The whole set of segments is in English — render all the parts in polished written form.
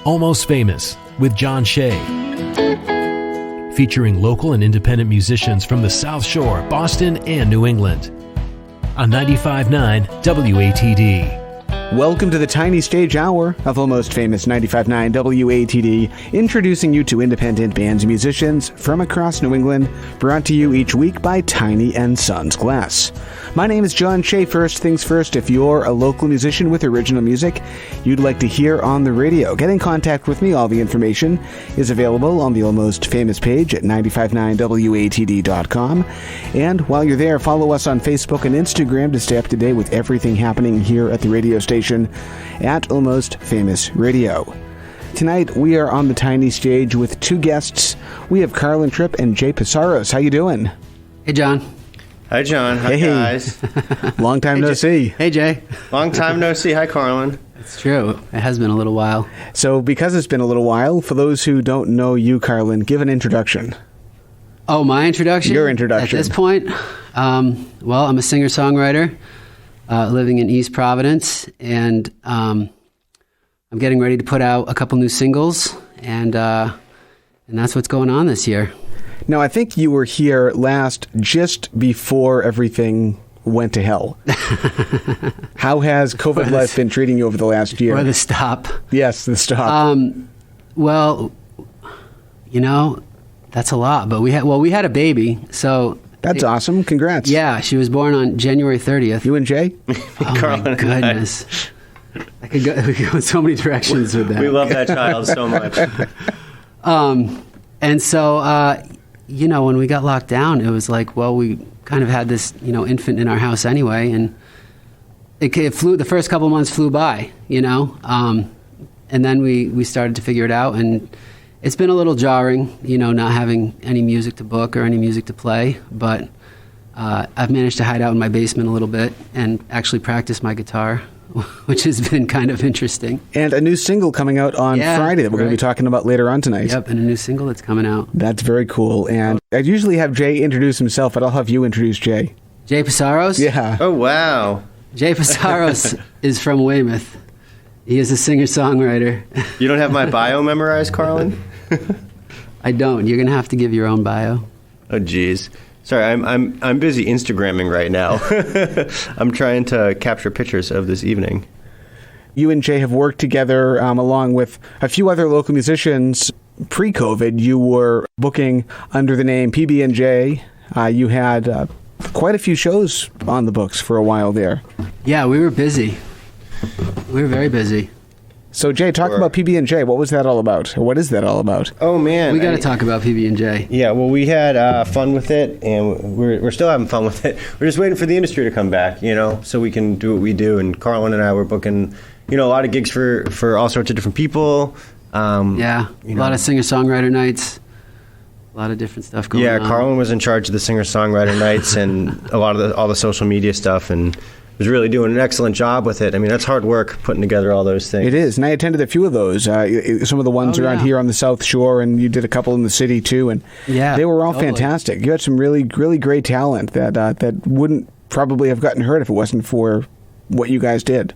Almost Famous with John Shea. Featuring local and independent musicians from the South Shore, Boston, and New England. On 95.9 WATD. Welcome to the Tiny Stage Hour of Almost Famous 95.9 WATD, introducing you to independent bands and musicians from across New England, brought to you each week by Tiny & Sons Glass. My name is John Shea. First things first, if you're a local musician with original music you'd like to hear on the radio, get in contact with me. All the information is available on the Almost Famous page at 959watd.com. And while you're there, follow us on Facebook and Instagram to stay up to date with everything happening here at the radio station at Almost Famous Radio. Tonight, we are on the Tiny Stage with two guests. We have Carlin Tripp and Jay Psaros. How you doing? Hey, John. Hi, John. Hi, guys. Long time no see. Hey, Jay. Long time no see. Hi, Carlin. It's true. It has been a little while. So, because it's been a little while, for those who don't know you, Carlin, give an introduction. Oh, my introduction? Your introduction. At this point, well, I'm a singer-songwriter living in East Providence, and I'm getting ready to put out a couple new singles, and that's what's going on this year. Now, I think you were here last just before everything went to hell. How has COVID life been treating you over the last year? Or the stop. Yes, the stop. Well, you know, that's a lot. But we had a baby, so that's awesome. Congrats. Yeah, she was born on January 30th. You and Jay? Oh my goodness. I could go in so many directions with that. We love that child so much. And so, you know, when we got locked down, it was like, well, we kind of had this, you know, infant in our house anyway, and it flew. The first couple months flew by, you know, and then we started to figure it out, and it's been a little jarring, you know, not having any music to book or any music to play, but I've managed to hide out in my basement a little bit and actually practice my guitar, which has been kind of interesting. And a new single coming out on Friday that we're going to be talking about later on tonight. Yep, and a new single that's coming out. That's very cool. And I'd usually have Jay introduce himself, but I'll have you introduce Jay. Jay Psaros? Yeah. Oh, wow. Jay Psaros is from Weymouth. He is a singer-songwriter. You don't have my bio memorized, Carlin? I don't. You're going to have to give your own bio. Oh, geez. Sorry, I'm busy Instagramming right now. I'm trying to capture pictures of this evening. You and Jay have worked together along with a few other local musicians. Pre-COVID, you were booking under the name PB&J. You had quite a few shows on the books for a while there. Yeah, we were busy. We were very busy. So, Jay, talk about PB&J. What was that all about? Or what is that all about? Oh, man. We got to talk about PB&J. Yeah, well, we had fun with it, and we're still having fun with it. We're just waiting for the industry to come back, you know, so we can do what we do. And Carlin and I were booking, you know, a lot of gigs for all sorts of different people. A lot of singer-songwriter nights. A lot of different stuff going on. Yeah, Carlin was in charge of the singer-songwriter nights and a lot of all the social media stuff, and was really doing an excellent job with it. I mean, that's hard work putting together all those things. It is, and I attended a few of those. Some of the ones around here on the South Shore, and you did a couple in the city too, and they were all fantastic. You had some really, really great talent that wouldn't probably have gotten heard if it wasn't for what you guys did.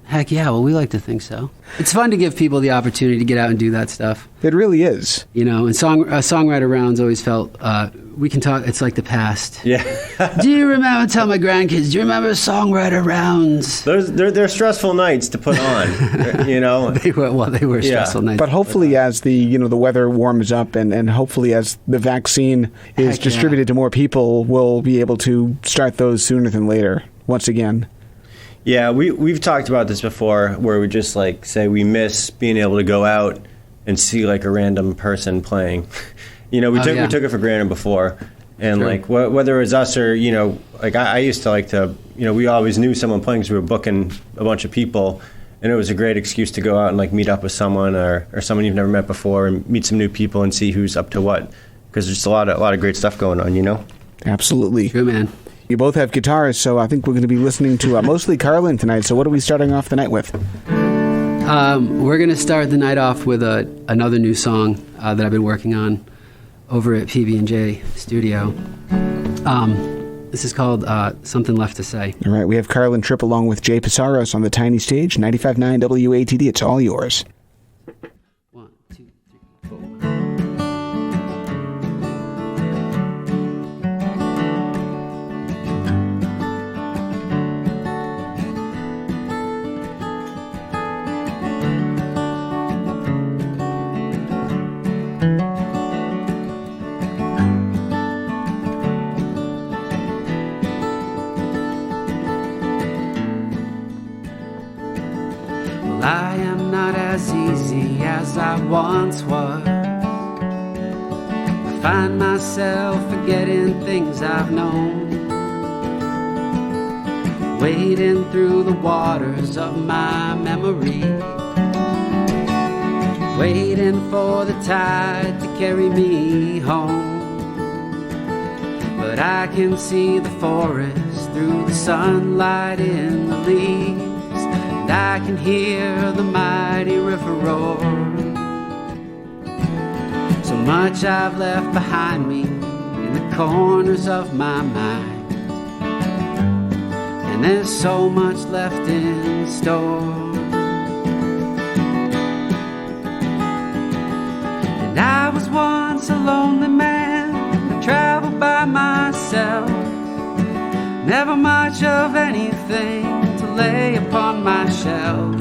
Heck yeah, well, we like to think so. It's fun to give people the opportunity to get out and do that stuff. It really is. You know, and songwriter rounds always felt, we can talk, it's like the past. Yeah. Do you remember, tell my grandkids, do you remember songwriter rounds? They're stressful nights to put on, you know. They were stressful nights. But hopefully as the weather warms up and hopefully as the vaccine is distributed to more people, we'll be able to start those sooner than later, once again. Yeah, we've talked about this before, where we just like say we miss being able to go out and see like a random person playing. You know, we took it for granted before, and like whether it was us or like I used to like to we always knew someone playing because we were booking a bunch of people, and it was a great excuse to go out and like meet up with someone or someone you've never met before and meet some new people and see who's up to what, because there's a lot of great stuff going on, you know. Absolutely. True, man. You both have guitars, so I think we're going to be listening to mostly Carlin tonight. So what are we starting off the night with? We're going to start the night off with another new song that I've been working on over at PB&J Studio. This is called Something Left to Say. All right, we have Carlin Tripp along with Jay Psaros on the Tiny Stage, 95.9 WATD. It's all yours. 1, 2, 3, 4. I am not as easy as I once was. I find myself forgetting things I've known, wading through the waters of my memory, waiting for the tide to carry me home. But I can see the forest through the sunlight in the leaves, I can hear the mighty river roar. So much I've left behind me in the corners of my mind, and there's so much left in store. And I was once a lonely man, I traveled by myself, never much of anything to lay upon my shelf.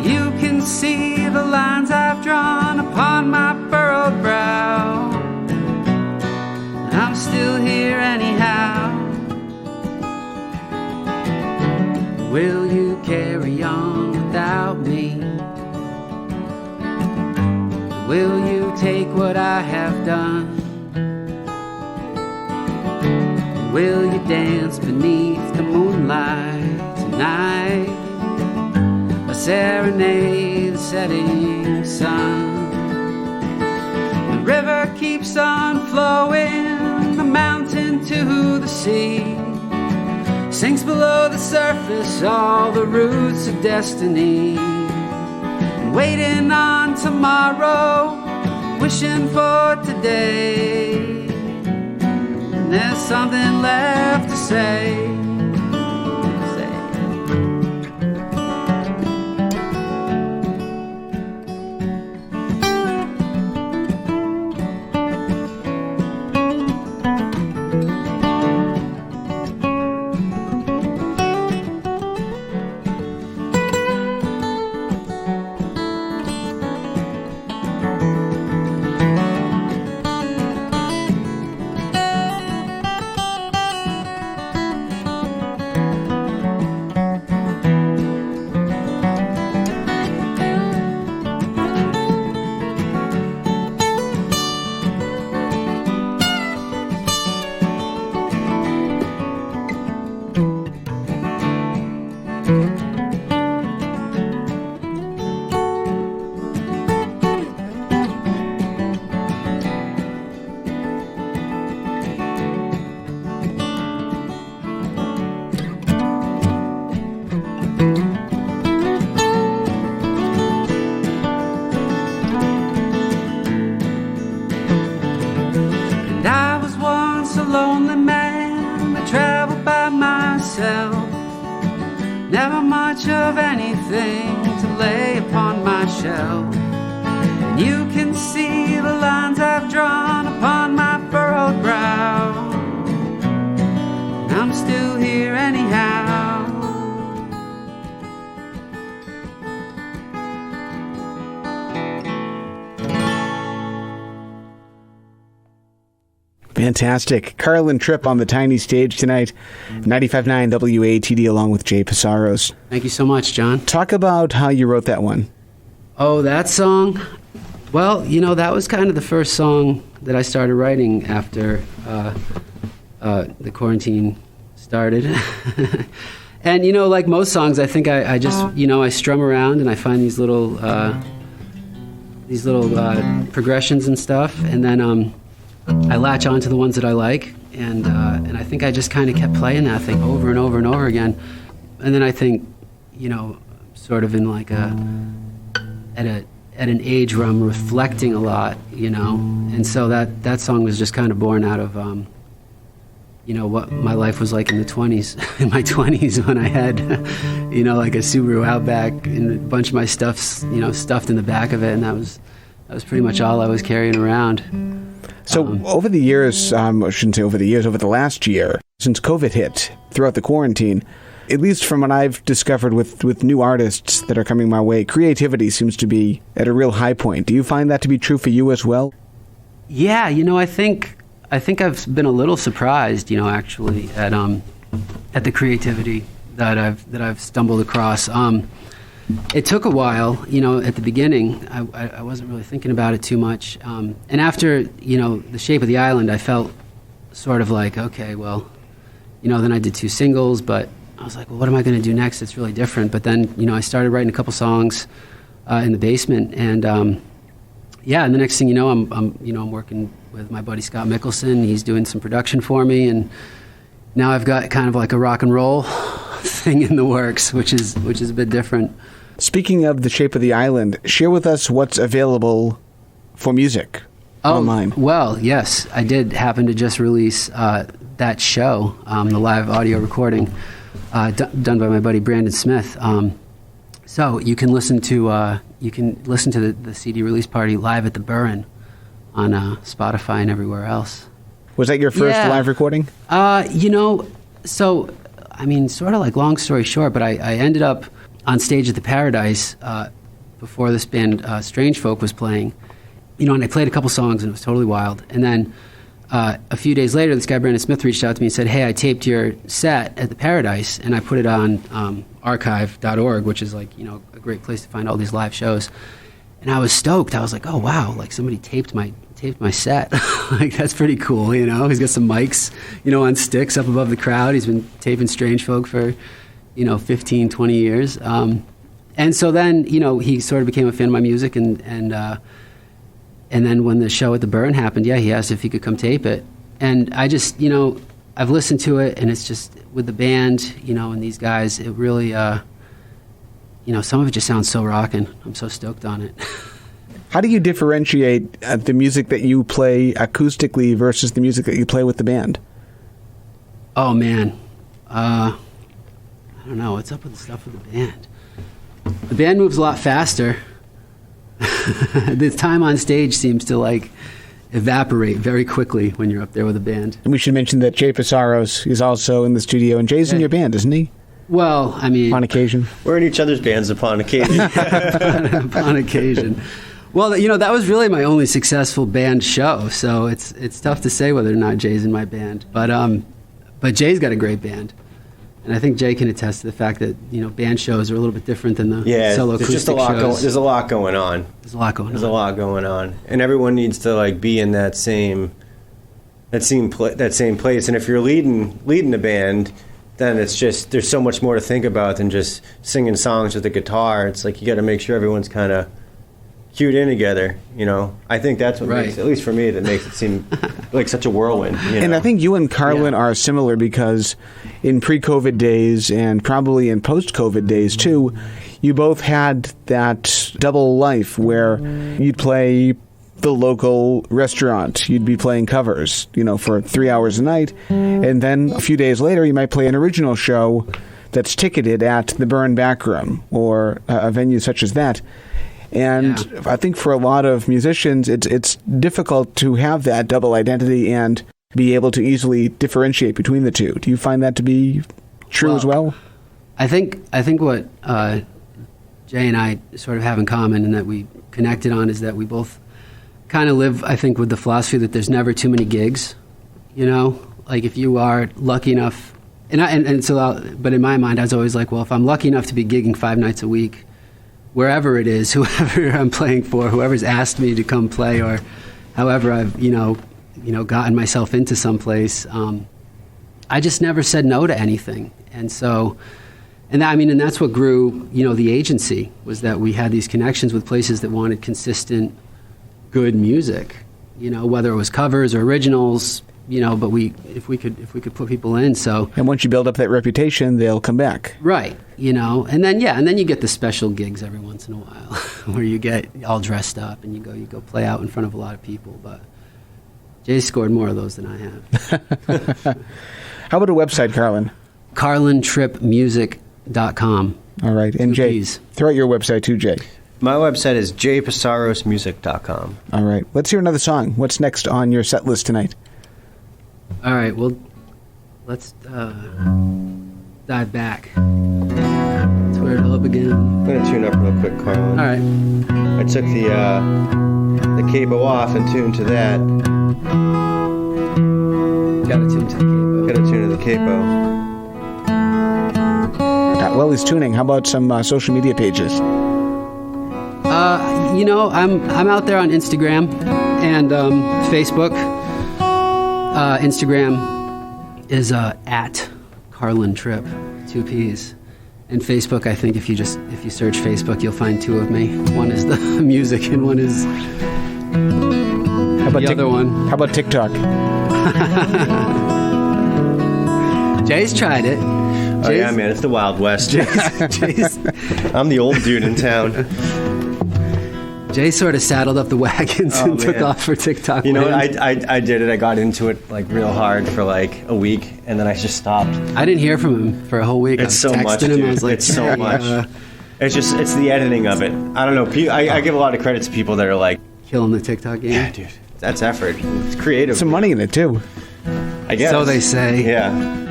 You can see the lines I've drawn upon my furrowed brow. I'm still here anyhow. Will you carry on without me? Will you take what I have done? Will you dance beneath the moonlight tonight? A serenade the setting sun. The river keeps on flowing, the mountain to the sea, sinks below the surface all the roots of destiny. Waiting on tomorrow, wishing for today. There's something left to say. Never much of anything to lay upon my shelf. And you can see the lines I've drawn upon my furrowed brow. And I'm still here anyhow. Fantastic. Carlin Tripp on the tiny stage tonight. 95.9 WATD along with Jay Psaros. Thank you so much, John. Talk about how you wrote that one. Oh, that song? Well, you know, that was kind of the first song that I started writing after the quarantine started. And, you know, like most songs, I think I just, you know, I strum around and I find these little progressions and stuff. And then I latch on to the ones that I like, and I think I just kind of kept playing that thing over and over and over again. And then I think, you know, sort of in like at an age where I'm reflecting a lot, you know, and so that song was just kind of born out of what my life was like in the 20s, in my 20s when I had, like a Subaru Outback and a bunch of my stuff, stuffed in the back of it. And that was pretty much all I was carrying around. So over the years, I shouldn't say over the years, over the last year, since COVID hit, throughout the quarantine, at least from what I've discovered with new artists that are coming my way, creativity seems to be at a real high point. Do you find that to be true for you as well? Yeah, I think I've been a little surprised, actually, at the creativity that I've stumbled across. It took a while, at the beginning. I wasn't really thinking about it too much. And after, The Shape of the Island, I felt sort of like, okay, well, then I did 2 singles, but I was like, well, what am I going to do next? It's really different. But then, I started writing a couple songs in the basement, and and the next thing you know, I'm working with my buddy Scott Mickelson. He's doing some production for me, and now I've got kind of like a rock and roll thing in the works, which is a bit different. Speaking of The Shape of the Island, share with us what's available for music online. Well, yes, I did happen to just release that show, the live audio recording done by my buddy Brandon Smith. So you can listen to the CD release party live at the Burren on Spotify and everywhere else. Was that your first live recording? So, sort of like long story short, but I ended up on stage at the Paradise before this band Strange Folk was playing, and I played a couple songs and it was totally wild. And then a few days later, this guy Brandon Smith reached out to me and said, hey, I taped your set at the Paradise and I put it on archive.org, which is like, a great place to find all these live shows. And I was stoked. I was like, oh, wow, like somebody taped my set. Like, that's pretty cool, He's got some mics, on sticks up above the crowd. He's been taping Strange Folk for, 15, 20 years. And so then, he sort of became a fan of my music, and then when the show at the Burn happened, he asked if he could come tape it. And I just, I've listened to it, and it's just, with the band, and these guys, it really, some of it just sounds so rockin'. I'm so stoked on it. How do you differentiate the music that you play acoustically versus the music that you play with the band? Oh, man. I don't know. What's up with the stuff with the band? The band moves a lot faster. The time on stage seems to, evaporate very quickly when you're up there with a band. And we should mention that Jay Psaros is also in the studio, and Jay's in your band, isn't he? Well, on occasion. We're in each other's bands upon occasion. Upon occasion. Well, that was really my only successful band show, so it's tough to say whether or not Jay's in my band. But Jay's got a great band, and I think Jay can attest to the fact that band shows are a little bit different than the solo acoustic shows. There's a lot going on. There's a lot going on, and everyone needs to be in that same place. And if you're leading a band, then it's just there's so much more to think about than just singing songs with the guitar. It's like you got to make sure everyone's kind of cued in together, I think that's what makes, at least for me, that makes it seem like such a whirlwind. And I think you and Carlin are similar, because in pre-COVID days and probably in post-COVID days too, you both had that double life where you'd play the local restaurant, you'd be playing covers, for 3 hours a night, and then a few days later you might play an original show that's ticketed at the Burn Backroom or a venue such as that. And I think for a lot of musicians, it's difficult to have that double identity and be able to easily differentiate between the two. Do you find that to be true as well? I think what Jay and I sort of have in common, and that we connected on, is that we both kind of live, I think, with the philosophy that there's never too many gigs. If you are lucky enough, but in my mind, I was always like, well, if I'm lucky enough to be gigging 5 nights a week, wherever it is, whoever I'm playing for, whoever's asked me to come play, or however I've, gotten myself into someplace, I just never said no to anything. And so, and that's what grew, the agency, was that we had these connections with places that wanted consistent, good music, whether it was covers or originals, but if we could put people in. So, and once you build up that reputation, they'll come back. Right. And then you get the special gigs every once in a while where you get all dressed up and you go play out in front of a lot of people. But Jay scored more of those than I have. How about a website, Carlin? CarlinTrippMusic.com. All right. And Jay, P's. throw out your website too, Jay. My website is jpsarosmusic.com. All right. Let's hear another song. What's next on your set list tonight? All right, well, let's dive back. That's where it all began. I'm going to tune up real quick, Carlin. All right. I took the capo off and tuned to that. Got to tune to the capo. Got to tune to the capo. While he's tuning, how about some social media pages? I'm out there on Instagram and Facebook. Instagram is at Carlin Tripp, 2 P's. And Facebook, I think if you search Facebook, you'll find 2 of me. One is the music, and one is the other one. How about TikTok? Jay's tried it. Oh yeah, man, it's the Wild West. I'm the old dude in town. Jay sort of saddled up the wagons and took off for TikTok. You know, I did it. I got into it like real hard for like a week, and then I just stopped. I didn't hear from him for a whole week. It's I was so much, texting him. dude. I was like, it's so much. It's the editing of it. I don't know. I give a lot of credit to people that are like killing the TikTok game. Yeah, dude, that's effort. It's creative. Some money in it too. I guess. So they say. Yeah.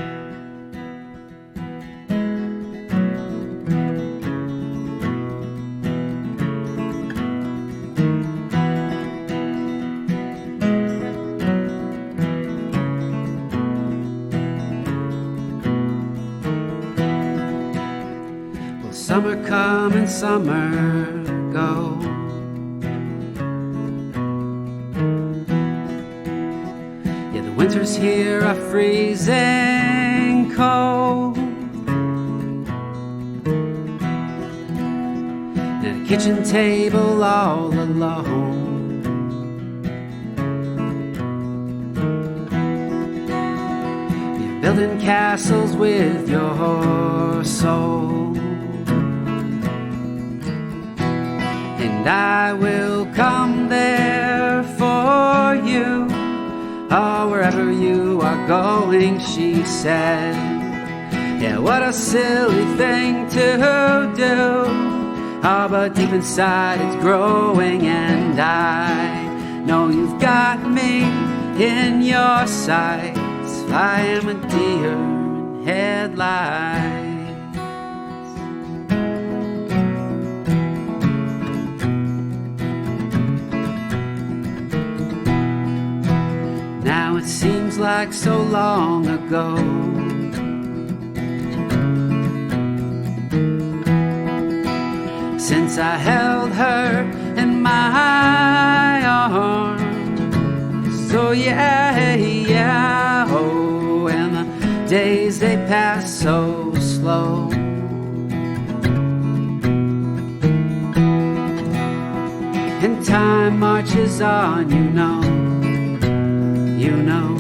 Summer come and summer go. Yeah, the winters here are freezing cold. And at a kitchen table all alone. You're building castles with your soul. And I will come there for you, oh, wherever you are going, she said. Yeah, what a silly thing to do, oh, but deep inside it's growing, and I know you've got me in your sights. I am a deer in headlights. Now it seems like so long ago. Since I held her in my arms. So yeah, oh, and the days they pass so slow. And time marches on, you know. You know.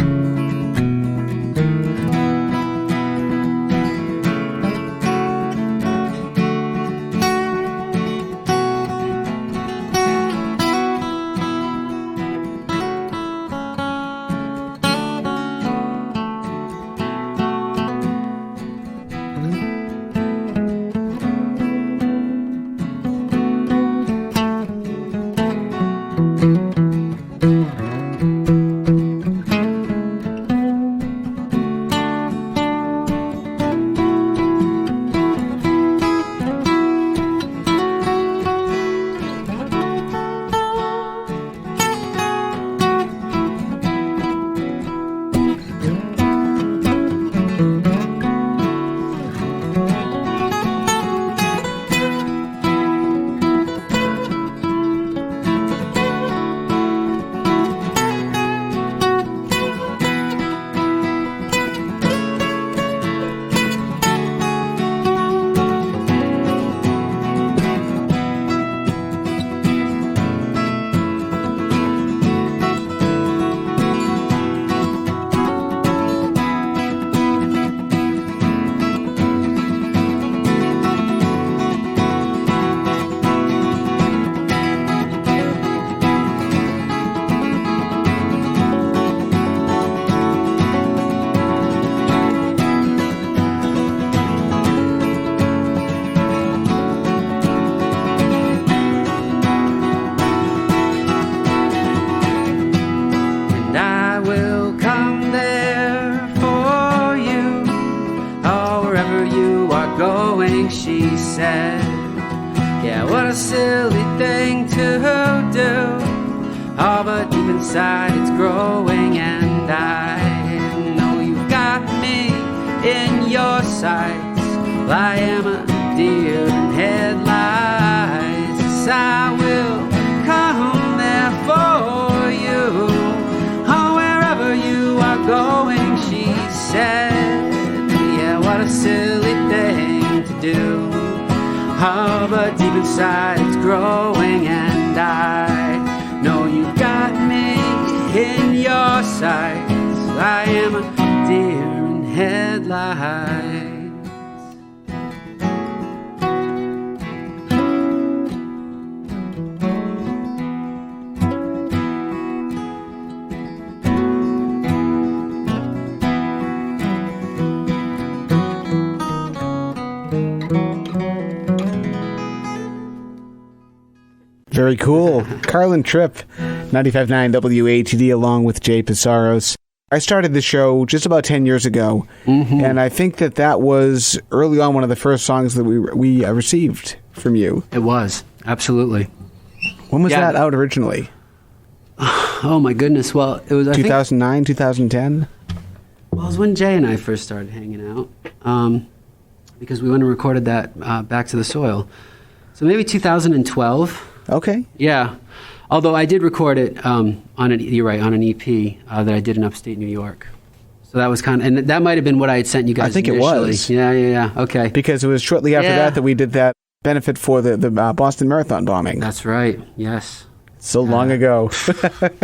she said. Yeah, what a silly thing to do. Oh, but deep inside it's growing, and I know you've got me in your sights. Well, I am a deer in headlights. Yes, I will come there for you. Oh, wherever you are going, she said. Yeah, what a silly thing to do. Oh, but deep inside it's growing, and I know you've got me in your sights. I am a deer in headlights. Very cool. Carlin Tripp, 95.9 WATD, along with Jay Psaros. I started the show just about 10 years ago, and I think that was early on one of the first songs that we received from you. It was, absolutely. When was that out originally? Oh, my goodness. Well, it was, 2009, 2010? Well, it was when Jay and I first started hanging out, because we went and recorded that Back to the Soil. So maybe 2012. Okay. Yeah. Although I did record it you're right, on an EP that I did in upstate New York. So that was kind of, and that might have been what I had sent you guys. I think initially. It was. Yeah. Okay. Because it was shortly after that we did that benefit for the Boston Marathon bombing. That's right. Yes. So long ago.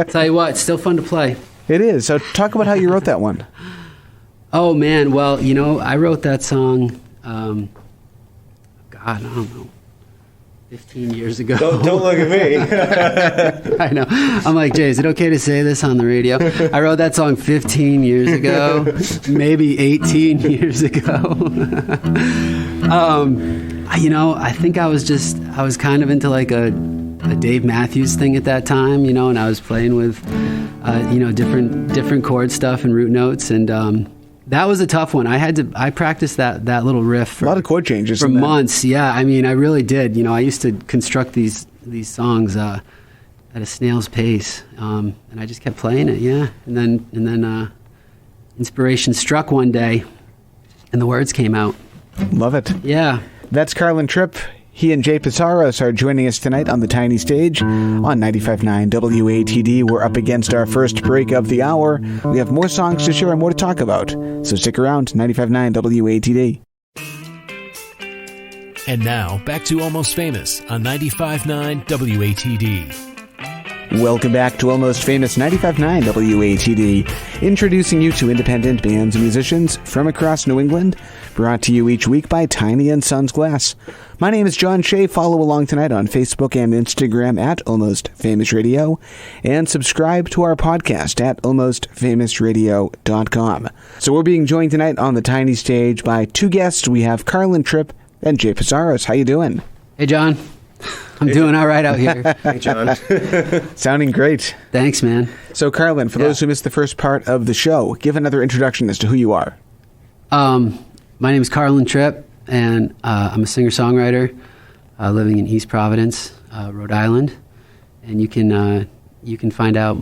Tell you what, it's still fun to play. It is. So talk about how you wrote that one. Oh, man. Well, I wrote that song, God, I don't know. 15 years ago. Don't look at me. I know. I'm like, Jay, is it okay to say this on the radio? I wrote that song 15 years ago, maybe 18 years ago. I think I was kind of into like a Dave Matthews thing at that time, and I was playing with, different chord stuff and root notes, and that was a tough one. I practiced that little riff for a lot of chord changes for months. Yeah, I mean, I really did. I used to construct these songs at a snail's pace, and I just kept playing it. Yeah, and then inspiration struck one day, and the words came out. Love it. Yeah, that's Carlin Tripp. He and Jay Psaros are joining us tonight on the tiny stage on 95.9 WATD. We're up against our first break of the hour. We have more songs to share and more to talk about. So stick around, 95.9 WATD. And now, back to Almost Famous on 95.9 WATD. Welcome back to Almost Famous 95.9 WATD, introducing you to independent bands and musicians from across New England, brought to you each week by Tiny and Sons Glass. My name is John Shea. Follow along tonight on Facebook and Instagram at Almost Famous Radio, and subscribe to our podcast at almostfamousradio.com. So we're being joined tonight on the tiny stage by two guests. We have Carlin Tripp and Jay Psaros. How you doing? Hey, John. I'm doing all right out here. Hey, John. Sounding great. Thanks, man. So, Carlin, for those who missed the first part of the show, give another introduction as to who you are. My name is Carlin Tripp, and I'm a singer-songwriter living in East Providence, Rhode Island. And you can find out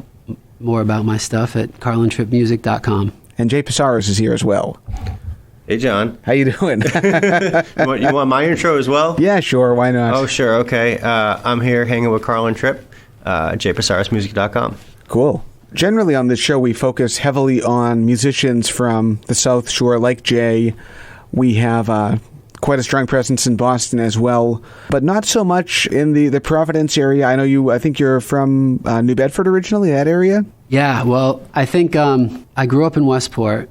more about my stuff at carlintrippmusic.com. And Jay Psaros is here as well. Hey, John. How you doing? You want my intro as well? Yeah, sure. Why not? Oh, sure. Okay. I'm here hanging with Carlin Tripp, jaypsarosmusic.com. Cool. Generally on this show, we focus heavily on musicians from the South Shore, like Jay. We have quite a strong presence in Boston as well, but not so much in the Providence area. I think you're from New Bedford originally, that area? Yeah, well, I think I grew up in Westport,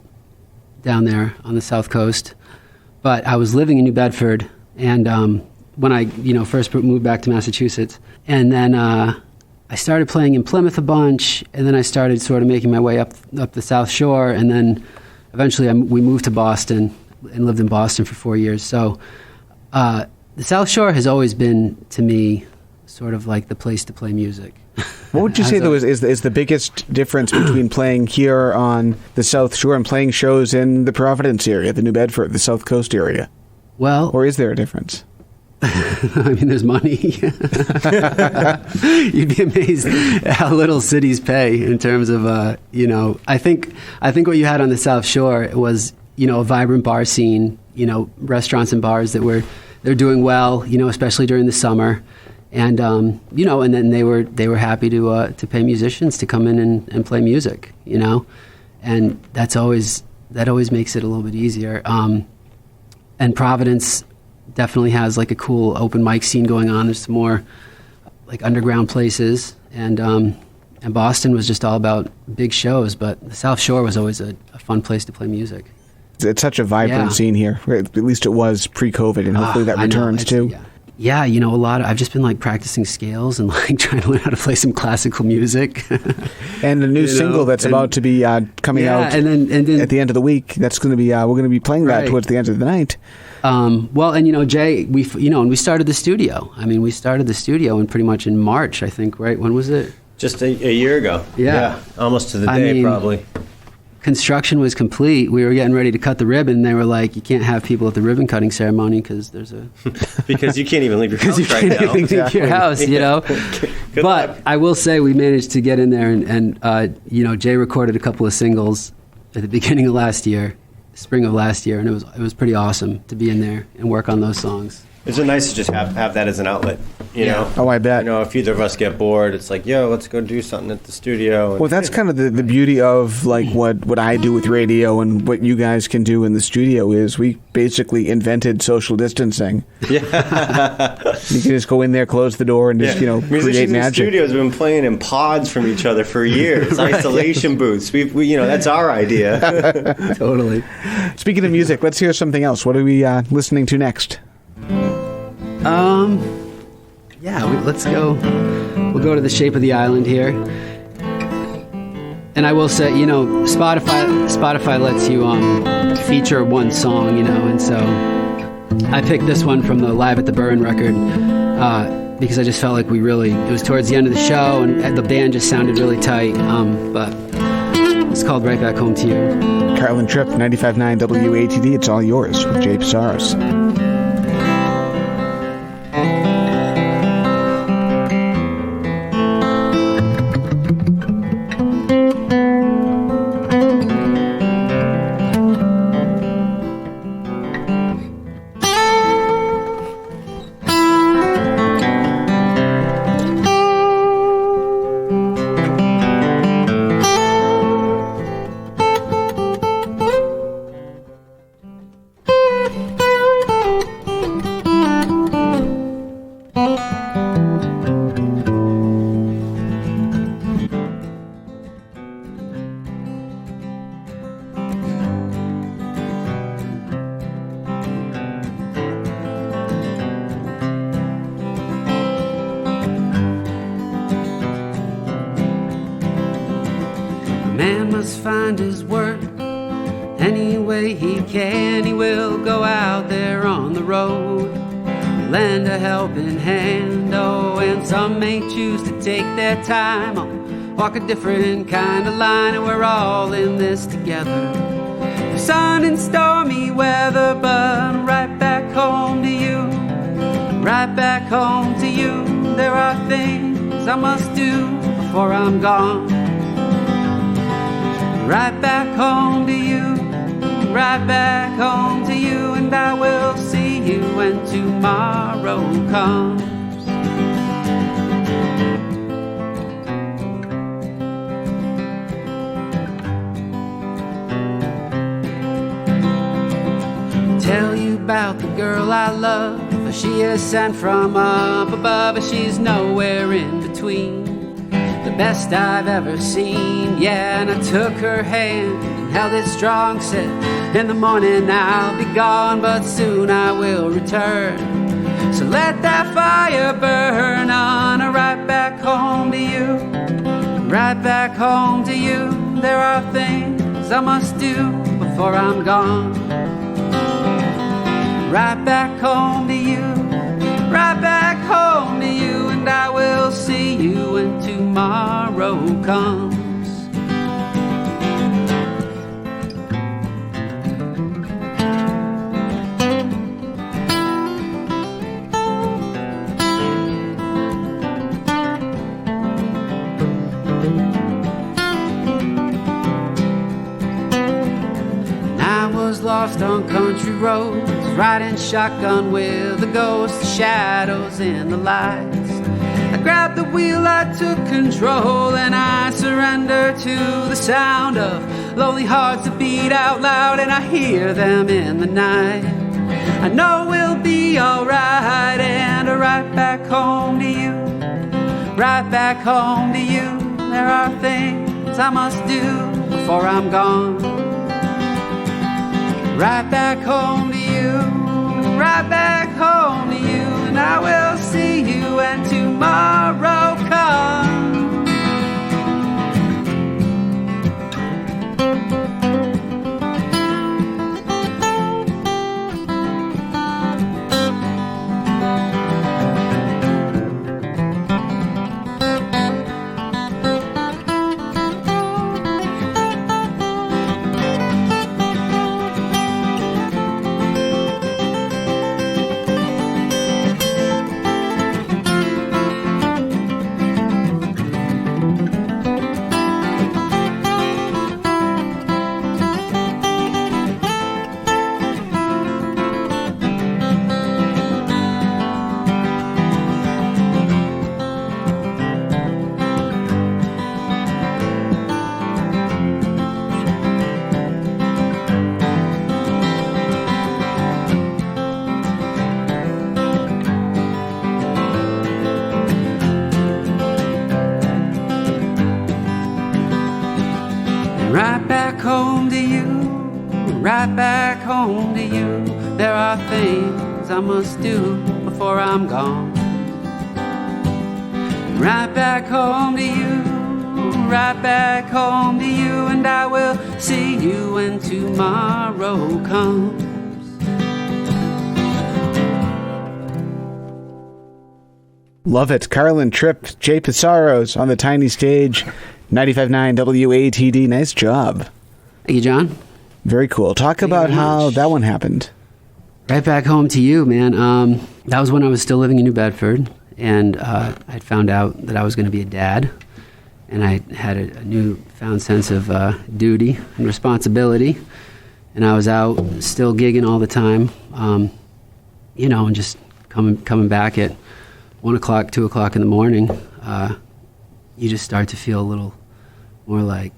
down there on the South Coast, but I was living in New Bedford, and when I first moved back to Massachusetts, and then I started playing in Plymouth a bunch, and then I started sort of making my way up the South Shore, and then eventually we moved to Boston and lived in Boston for 4 years. So the South Shore has always been, to me, sort of like the place to play music. What would you say, though, is the biggest difference between playing here on the South Shore and playing shows in the Providence area, the New Bedford, the South Coast area? Well, or is there a difference? I mean, there's money. You'd be amazed at how little cities pay in terms of, I think what you had on the South Shore was, a vibrant bar scene, restaurants and bars they're doing well, especially during the summer. And, and then they were happy to pay musicians to come in and play music, and that always makes it a little bit easier. And Providence definitely has like a cool open mic scene going on. There's some more like underground places, and Boston was just all about big shows, but the South Shore was always a fun place to play music. It's such a vibrant scene here. At least it was pre-COVID, and hopefully that returns too. Yeah, I've just been like practicing scales and like trying to learn how to play some classical music. And a new single that's about to be coming out and then at the end of the week. That's going to be we're going to be playing that towards the end of the night. Jay, we started the studio. I mean, we started the studio pretty much in March, I think, right? When was it? Just a year ago. Yeah. Almost to the day, probably. Construction was complete. We were getting ready to cut the ribbon. They were like, you can't have people at the ribbon cutting ceremony because there's a... because you can't even leave your house right now. You can't even leave your house, But luck. I will say we managed to get in there and Jay recorded a couple of singles at the beginning of last year, spring of last year, and it was pretty awesome to be in there and work on those songs. It's nice to just have that as an outlet, you know? Oh, I bet. If either of us get bored, it's like, let's go do something at the studio. Well, that's kind of the beauty of like what I do with radio and what you guys can do in the studio is we basically invented social distancing. Yeah. You can just go in there, close the door, and just, create Musicians magic. in studios have been playing in pods from each other for years. Right. Isolation booths. We that's our idea. Totally. Speaking of music, let's hear something else. What are we listening to next? Let's go. We'll go to The Shape of the Island here. And I will say, Spotify lets you feature one song, and so I picked this one from the Live at the Burn record because I just felt like it was towards the end of the show and the band just sounded really tight. But it's called Right Back Home to You. Carlin Tripp, 95.9 WATD. It's all yours with Jay Psaros. Man must find his work any way he can. He will go out there on the road, lend a helping hand. Oh, and some may choose to take their time or walk a different kind of line, and we're all in this together. Through sun and stormy weather, but right back home to you, right back home to you. There are things I must do before I'm gone. Right back home to you, right back home to you, and I will see you when tomorrow comes. Tell you about the girl I love, for she is sent from up above, but she's nowhere in between. The best I've ever seen, yeah, and I took her hand and held it strong, said, in the morning I'll be gone, but soon I will return. So let that fire burn on, right back home to you, right back home to you. There are things I must do before I'm gone. Right back home to you, right back home to you, and I will see you when tomorrow comes. lost on country roads, riding shotgun with the ghosts, the shadows, and the lights. I grabbed the wheel, I took control, and I surrendered to the sound of lonely hearts that beat out loud, and I hear them in the night. I know we'll be alright, and right back home to you, right back home to you. There are things I must do before I'm gone. Right back home to you, right back home to you, and I will see you when tomorrow comes. Right back home to you, right back home to you. There are things I must do before I'm gone. Right back home to you, right back home to you, and I will see you when tomorrow comes. Love it. Carlin Tripp, Jay Psaros on the tiny stage. 95.9 WATD. Nice job. Thank you, John. Very cool. Talk about how that one happened. Right back home to you, man. That was when I was still living in New Bedford, and I'd found out that I was going to be a dad, and I had a newfound sense of duty and responsibility, and I was out still gigging all the time, and just coming back at 1 o'clock, 2 o'clock in the morning. You just start to feel a little more like,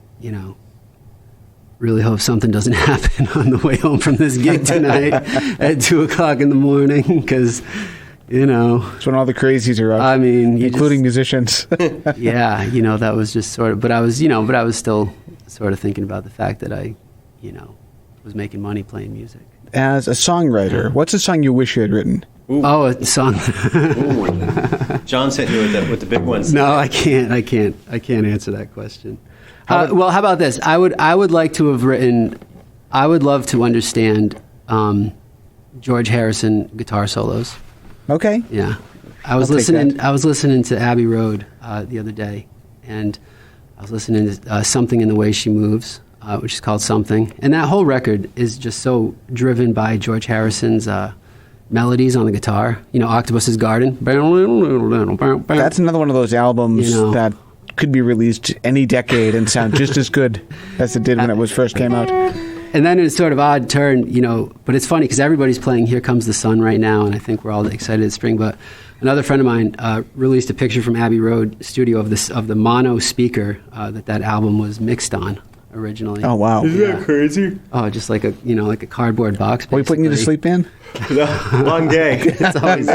really hope something doesn't happen on the way home from this gig tonight at 2 o'clock in the morning, because, It's when all the crazies are up. I mean, including musicians. Yeah, that was just sort of, but I was still sort of thinking about the fact that I, was making money playing music. As a songwriter, what's a song you wish you had written? Ooh. Oh, a song. John sent you with the big ones. No, I can't answer that question. Well, how about this? I would like to have written. I would love to understand George Harrison guitar solos. Okay. Yeah, I was listening to Abbey Road the other day, and I was listening to Something in the Way She Moves, which is called Something, and that whole record is just so driven by George Harrison's melodies on the guitar. Octopus's Garden. That's another one of those albums that could be released any decade and sound just as good as it did when it was first came out. And then it's sort of odd turn, but it's funny because everybody's playing Here Comes the Sun right now, and I think we're all excited it's spring. But another friend of mine released a picture from Abbey Road studio of the mono speaker that album was mixed on originally. Oh wow! Isn't that crazy? Oh, just like a like a cardboard box. Are we putting you to sleep, man? Long day. It's always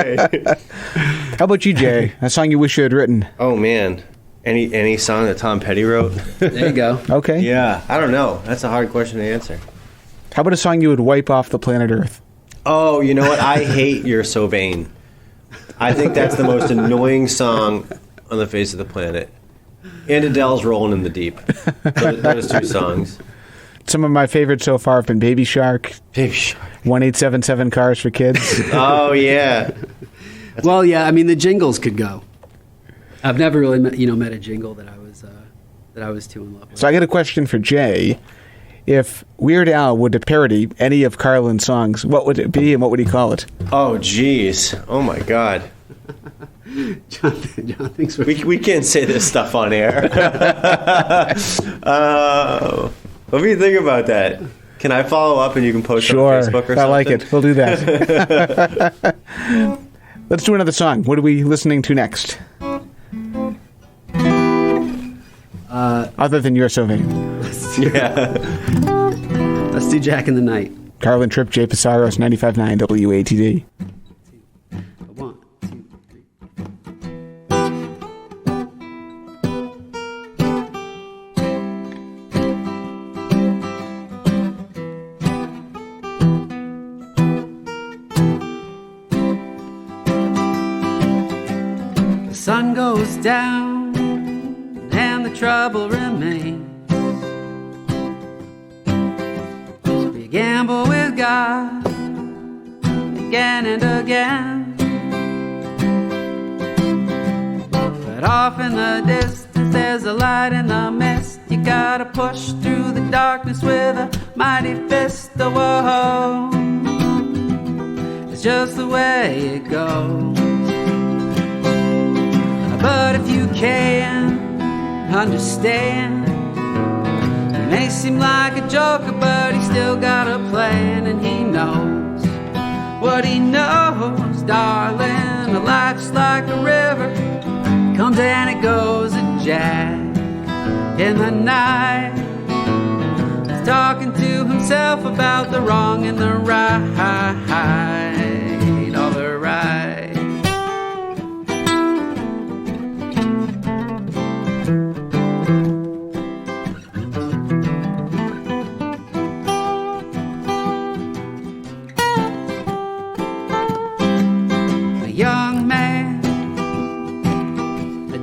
How about you, Jay? A song you wish you had written? Oh man, any song that Tom Petty wrote? There you go. Okay. Yeah, I don't know. That's a hard question to answer. How about a song you would wipe off the planet Earth? Oh, you know what? I hate You're So Vain. I think that's the most annoying song on the face of the planet. And Adele's Rolling in the Deep. Those two songs. Some of my favorites so far have been Baby Shark. 1877 Cars for Kids. Oh, yeah. Well, yeah, I mean, the jingles could go. I've never really met a jingle that I was too in love with. So I got a question for Jay. If Weird Al were to parody any of Carlin's songs, what would it be and what would he call it? Oh, geez. Oh, my God. John thinks we can't say this stuff on air. Let me think about that. Can I follow up and you can post Sure. on Facebook or something? I like it. We'll do that. Let's do another song. What are we listening to next? Other than You're So Vain. Yeah. Let's do Jack in the Night. Carlin Tripp, Jay Psaros, 95.9 WATD. 1, 2, 3. The sun goes down and the trouble remains. We gamble with God again and again, but off in the distance there's a light in the mist. You gotta push through the darkness with a mighty fist. Oh, whoa, it's just the way it goes. But if you can understand, he may seem like a joker, but he's still got a plan, and he knows what he knows, darling. A life's like a river, comes and it goes. A Jack in the night, he's talking to himself about the wrong and the right, all the right.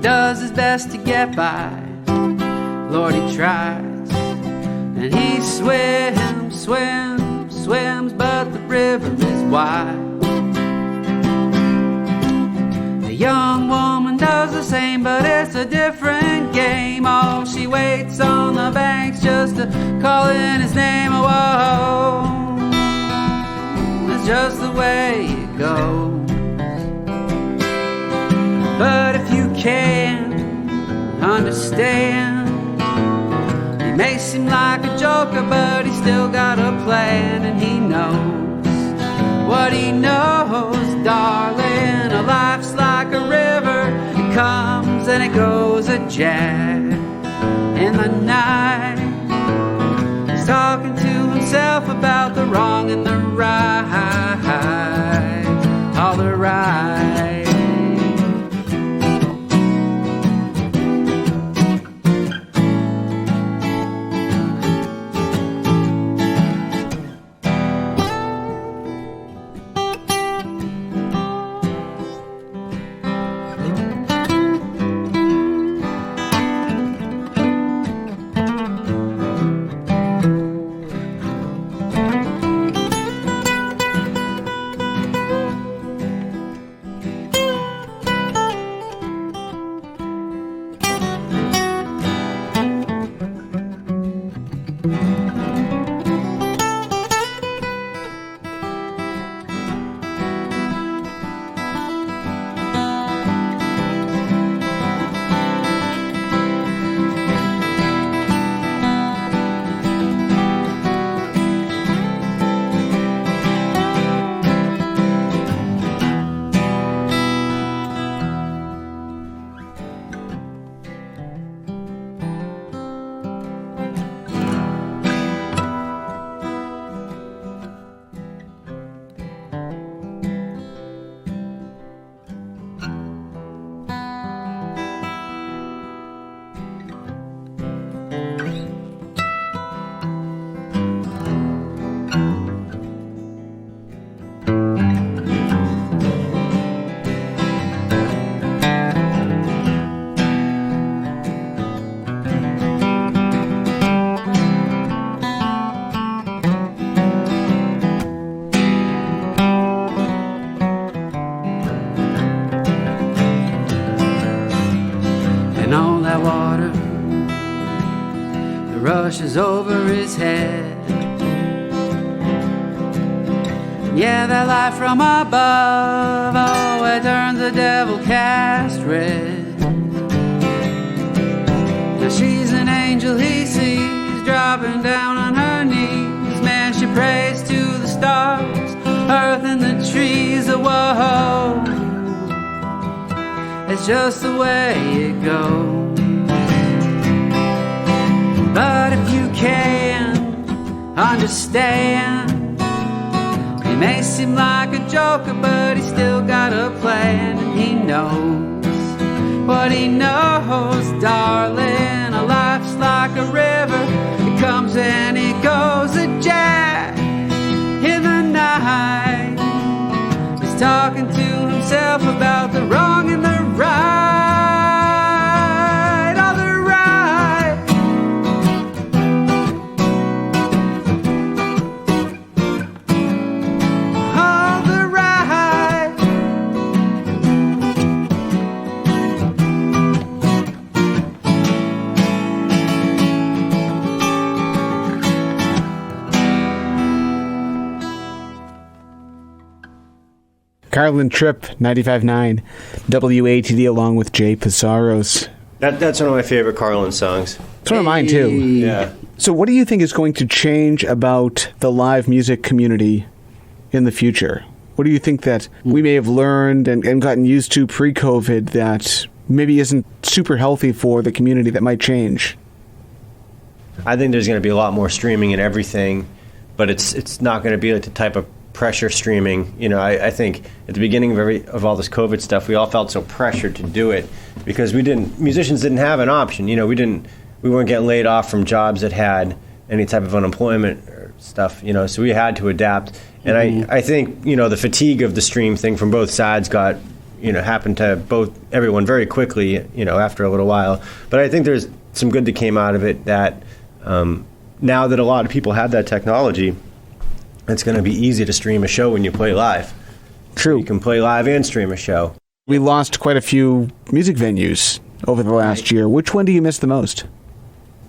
Does his best to get by. Lord, he tries, and he swims, but the river is wide. The young woman does the same, but it's a different game. Oh, she waits on the banks just to call in his name. Oh, it's just the way it goes. But if you can understand, he may seem like a joker, but he's still got a plan, and he knows what he knows, darling. A life's like a river, it comes and it goes. A Jack in the night, he's talking to himself about the wrong and the right, all the right. Rushes over his head. Yeah, that light from above, oh, it turns the devil cast red. Now she's an angel he sees, dropping down on her knees, it's just the way it goes. But if you can understand, he may seem like a joker, but he's still got a plan, and he knows what he knows, darling. A life's like a river, it comes and it goes. A jack in the night is talking to himself about the wrong and the right, all the right. All the right. Carlin Tripp, 95.9 WATD, along with Jay Psaros. That's one of my favorite Carlin songs. It's one of mine, too. Yeah. So what do you think is going to change about the live music community in the future? What do you think that we may have learned and gotten used to pre-COVID that maybe isn't super healthy for the community that might change? I think there's going to be a lot more streaming and everything, but it's not going to be like the type of pressure streaming. You know, I think at the beginning of all this COVID stuff, we all felt so pressured to do it because musicians didn't have an option. You know, we weren't getting laid off from jobs that had any type of unemployment or stuff, you know, so we had to adapt. And I think, you know, the fatigue of the stream thing from both sides happened to everyone very quickly, you know, after a little while. But I think there's some good that came out of it that now that a lot of people have that technology, it's going to be easy to stream a show when you play live. True. You can play live and stream a show. We lost quite a few music venues over the last year. Which one do you miss the most?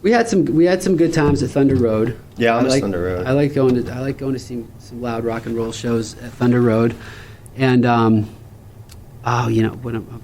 We had some good times at Thunder Road. Yeah, I miss Thunder Road. I like going to see some loud rock and roll shows at Thunder Road, and of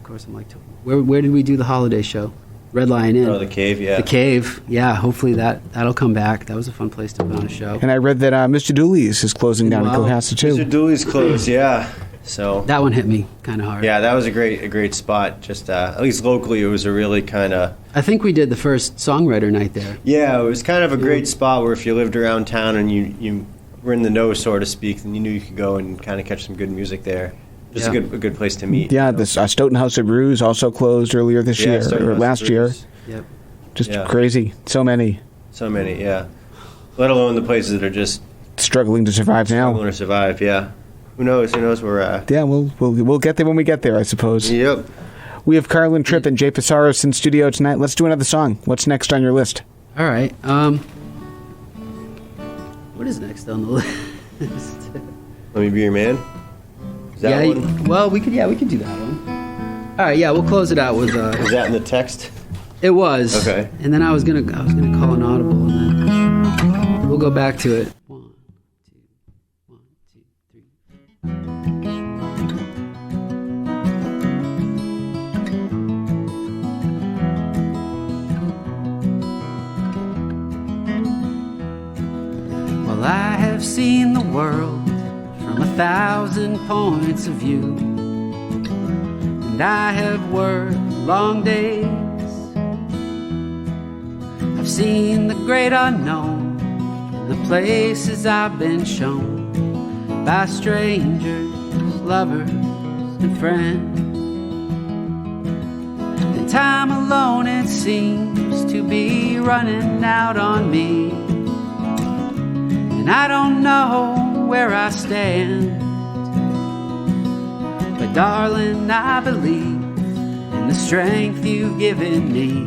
course I'm like, where did we do the holiday show? Red Lion Inn. Oh, the Cave, yeah. The Cave, yeah. Hopefully that'll come back. That was a fun place to put on a show. And I read that Mr. Dooley's is closing down in Cohasset too. Mr. Dooley's closed, yeah. So that one hit me kind of hard. Yeah, that was a great spot. Just at least locally, it was a really kind of. I think we did the first songwriter night there. Yeah, it was kind of a great spot where if you lived around town and you were in the know, so to speak, then you knew you could go and kind of catch some good music there. Just a good place to meet. Yeah, this Stoughton House of Brews also closed earlier this year or last year. Yep. Just crazy. So many, yeah. Let alone the places that are just struggling to survive now. Struggling to survive, yeah. Who knows where we're at. Yeah, we'll get there when we get there, I suppose. Yep. We have Carlin Tripp and Jay Psaros in studio tonight. Let's do another song. What's next on your list? All right. What is next on the list? Let Me Be Your Man? Is that one? Well, we could do that one. All right, yeah, we'll close it out with. Was that in the text? It was. Okay. And then I was gonna call an audible, and then we'll go back to it. 1, 2, 1, 2, 3. Well, I have seen the world from 1,000 points of view, and I have worked long days. I've seen the great unknown and the places I've been shown by strangers, lovers, and friends. And time alone, it seems to be running out on me, and I don't know where I stand. But darling, I believe in the strength you've given me.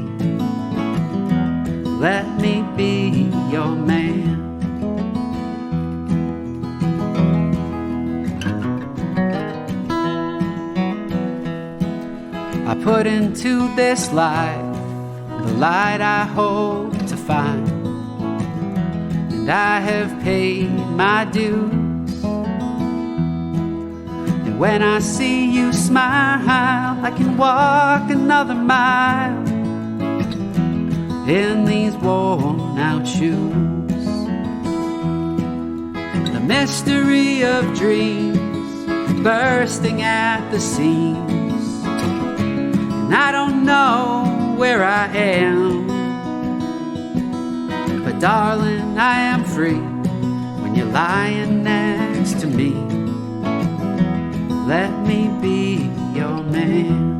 Let me be your man. I put into this life the light I hope to find, and I have paid my dues. And when I see you smile, I can walk another mile in these worn-out shoes. The mystery of dreams bursting at the seams, and I don't know where I am. But darling, I am free when you're lying next to me. Let me be your man.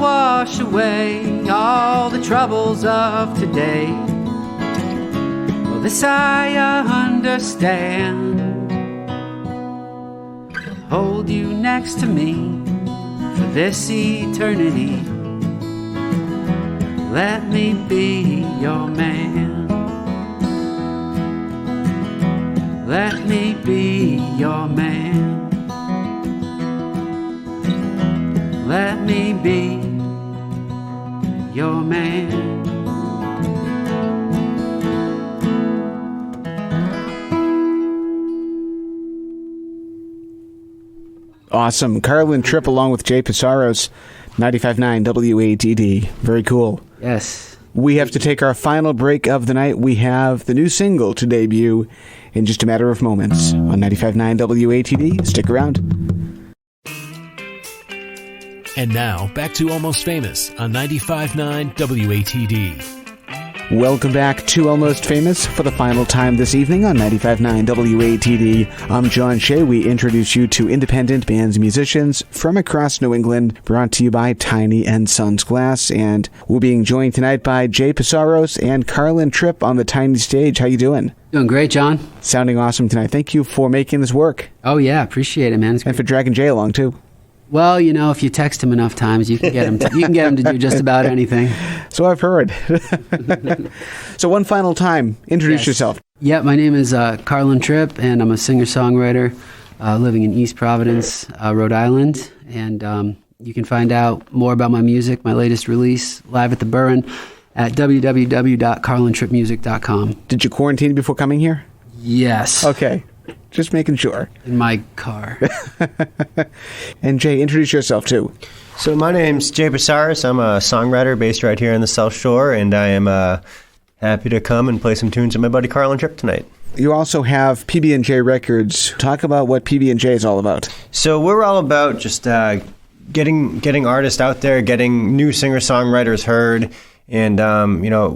Wash away all the troubles of today. Well, this I understand. Hold you next to me for this eternity. Let me be your man. Let me be your man. Let me be your man. Awesome. Carlin Tripp along with Jay Psaros, 95.9 WATD. Very cool. Yes. We have to take our final break of the night. We have the new single to debut in just a matter of moments on 95.9 WATD. Stick around. And now, back to Almost Famous on 95.9 WATD. Welcome back to Almost Famous for the final time this evening on 95.9 WATD. I'm John Shea. We introduce you to independent bands and musicians from across New England, brought to you by Tiny and Sons Glass. And we're being joined tonight by Jay Psaros and Carlin Tripp on the tiny stage. How you doing? Doing great, John. Sounding awesome tonight. Thank you for making this work. Oh, yeah. Appreciate it, man. And for dragging Jay along, too. Well, you know, if you text him enough times, you can get him to do just about anything. So I've heard. So one final time, introduce yourself. Yeah, my name is Carlin Tripp, and I'm a singer-songwriter living in East Providence, Rhode Island. And you can find out more about my music, my latest release, Live at the Burren, at www.carlintrippmusic.com. Did you quarantine before coming here? Yes. Okay. Just making sure. In my car. And Jay, introduce yourself too. So my name's Jay Psaros. I'm a songwriter based right here in the South Shore, and I am happy to come and play some tunes with my buddy Carlin Tripp tonight. You also have PB&J Records. Talk about what PB&J is all about. So we're all about just getting artists out there, getting new singer-songwriters heard. And,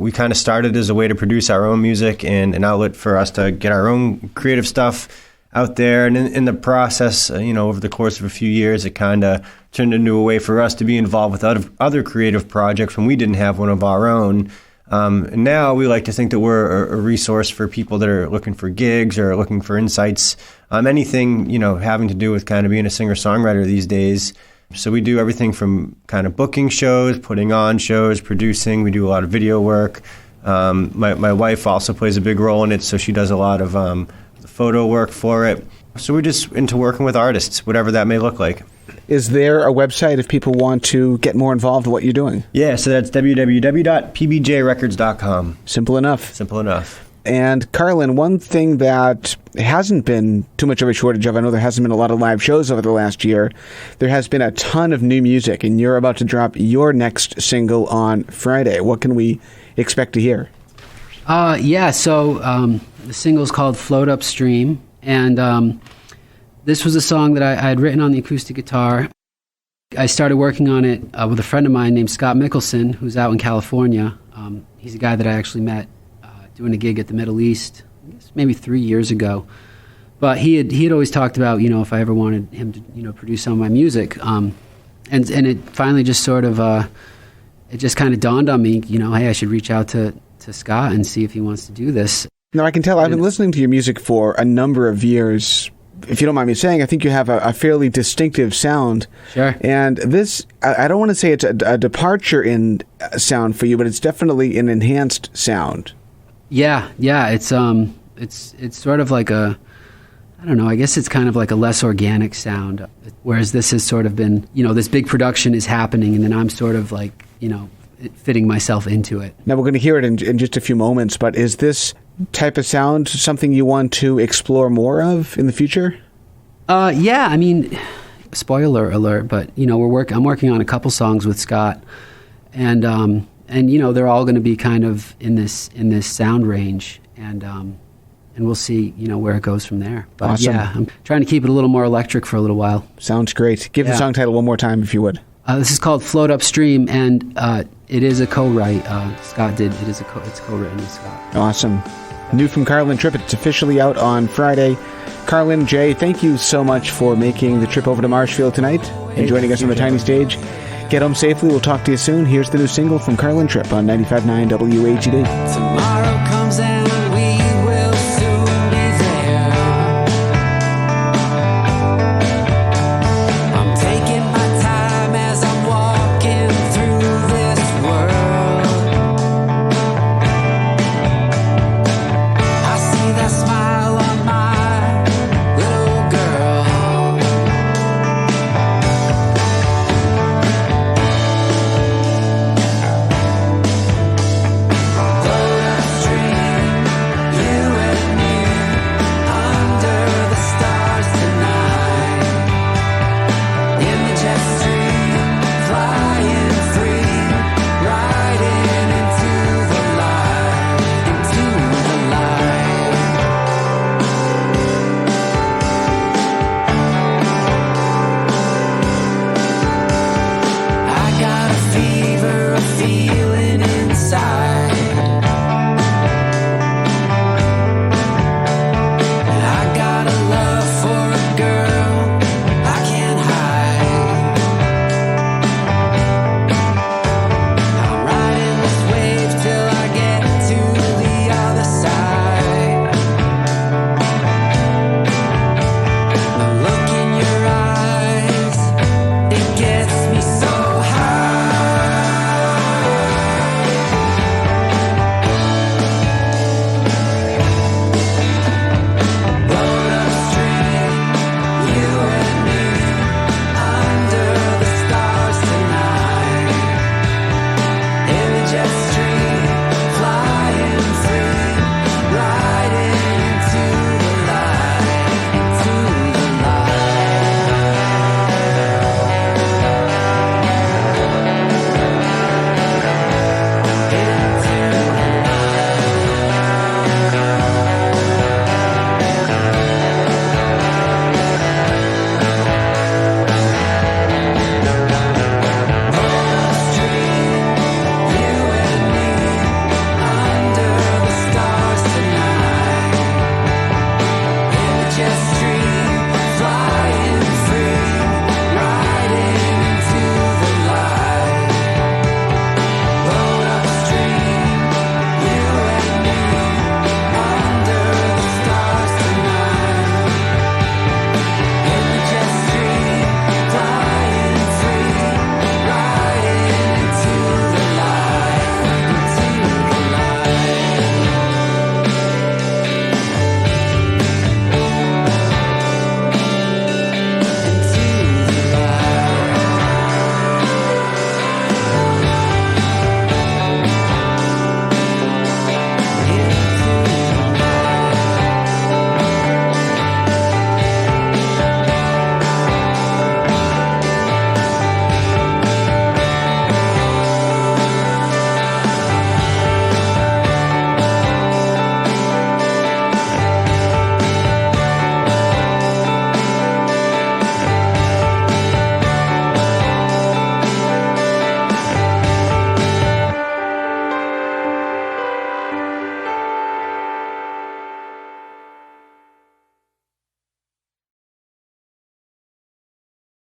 we kind of started as a way to produce our own music and an outlet for us to get our own creative stuff out there. And in the process, over the course of a few years, it kind of turned into a way for us to be involved with other creative projects when we didn't have one of our own. And now we like to think that we're a resource for people that are looking for gigs or looking for insights, anything, having to do with kind of being a singer-songwriter these days. So we do everything from kind of booking shows, putting on shows, producing. We do a lot of video work. My wife also plays a big role in it, so she does a lot of the photo work for it. So we're just into working with artists, whatever that may look like. Is there a website if people want to get more involved in what you're doing? Yeah, so that's www.pbjrecords.com. Simple enough. Simple enough. And Carlin, one thing that hasn't been too much of a shortage of, I know there hasn't been a lot of live shows over the last year, there has been a ton of new music, and you're about to drop your next single on Friday. What can we expect to hear? So the single's called Float Upstream, and this was a song that I had written on the acoustic guitar. I started working on it with a friend of mine named Scott Mickelson, who's out in California. He's a guy that I actually met doing a gig at the Middle East, I guess maybe 3 years ago. But he had always talked about, if I ever wanted him to, produce some of my music. And it finally just sort of, it just kind of dawned on me, hey, I should reach out to Scott and see if he wants to do this. Now, I can tell I've been listening to your music for a number of years. If you don't mind me saying, I think you have a fairly distinctive sound. Sure. And this, I don't want to say it's a departure in sound for you, but it's definitely an enhanced sound. Yeah. It's sort of like I don't know, I guess it's kind of like a less organic sound. Whereas this has sort of been, this big production is happening, and then I'm sort of like, fitting myself into it. Now, we're going to hear it in just a few moments, but is this type of sound something you want to explore more of in the future? Yeah, I mean, spoiler alert, but I'm working on a couple songs with Scott, and they're all going to be kind of in this sound range, and we'll see where it goes from there. But awesome. Yeah, I'm trying to keep it a little more electric for a little while. Sounds great. Give the song title one more time if you would. This is called Float Upstream, and it is a co-write. Scott did. It's co-written with Scott. Awesome. New from Carlin Tripp. It's officially out on Friday. Carlin, Jay, thank you so much for making the trip over to Marshfield tonight and joining us on the tiny stage. Get home safely. We'll talk to you soon. Here's the new single from Carlin Tripp on 95.9 WATD.